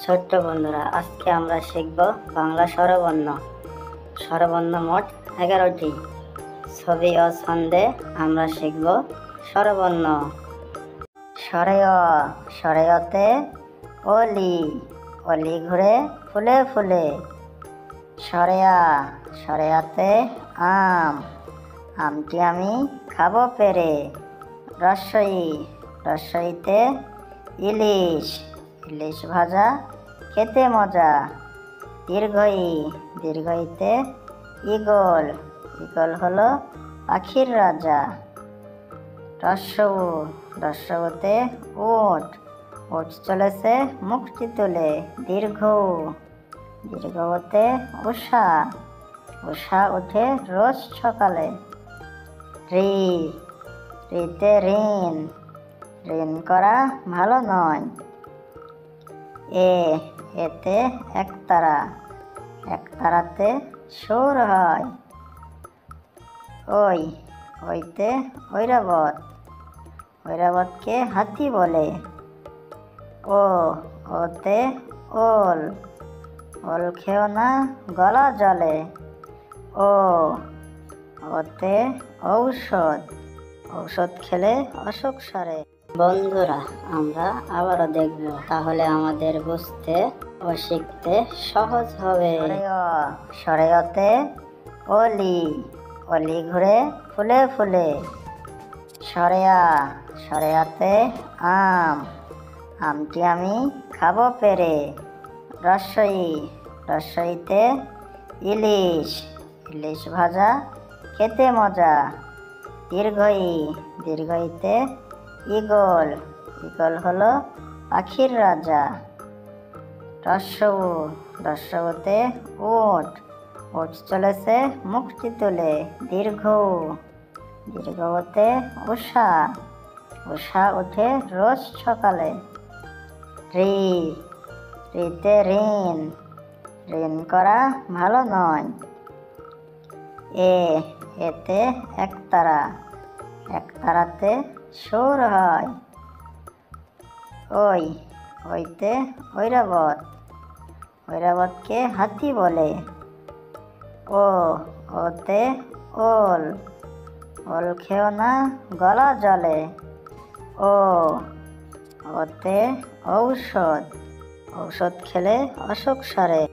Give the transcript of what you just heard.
ছোট্ট বন্ধুরা, আজকে আমরা শিখব বাংলা স্বরবর্ণ। স্বরবর্ণ মোট 11টি। ছবি ও ছন্দে আমরা শিখব স্বরবর্ণ। স্বরেয়, স্বরেয়তে অলি, অলি ঘুরে ফুলে ফুলে। স্বরেয়া, স্বরেয়াতে আম, আমটি আমি খাবো পেরে। রস্বই, রস্বইতে ইলিশ, ইলিশ ভাজা খেতে মজা। দীর্ঘই, দীর্ঘইতে ঈগল, ঈগল হলো পাখির রাজা। রস্বউ, রস্বউতে উট, উট চলেছে মুখটি তুলে। দীর্ঘউ, দীর্ঘউতে উষা, উষা উঠে রোজ সকালে। ঋ, ঋতে ঋণ, ঋণ করা ভালো নয়। এতে একতারা, একতারাতে সুর হয়। ওই, ওইতে ঐরাবত, ঐরাবতকে হাতি বলে। ওতে ওল, ওল খেও না গলা জলে। ওতে ঔষধ, ঔষধ খেলে অসুখ সারে। বন্ধুরা, আমরা আবারও দেখব, তাহলে আমাদের বুঝতে ও শিখতে সহজ হবে। স্বরেয়তে অলি, অলি ঘুরে ফুলে ফুলে। স্বরেয়া, স্বরেয়াতে আম, আমটি আমি খাবো পেরে। রস্বই, রস্বইতে ইলিশ, ইলিশ ভাজা খেতে মজা। দীর্ঘই, দীর্ঘইতে ঈগল, ঈগল হলো পাখির রাজা। রস্বউ, রস্বউতে উট, উট চলেছে মুখটি তুলে। দীর্ঘউ, দীর্ঘউতে উষা, উষা উঠে রোজ সকালে। ঋ, ঋতে ঋণ, ঋণ করা ভালো নয়। এতে একতারা, একতারাতে সুর হয়। ওই, ওইতে ঐরাবত, ঐরাবতকে হাতি বলে। ওতে ওল, ওল খেও না গলা জলে। ওতে ঔষধ, ঔষধ খেলে অসুখ সারে।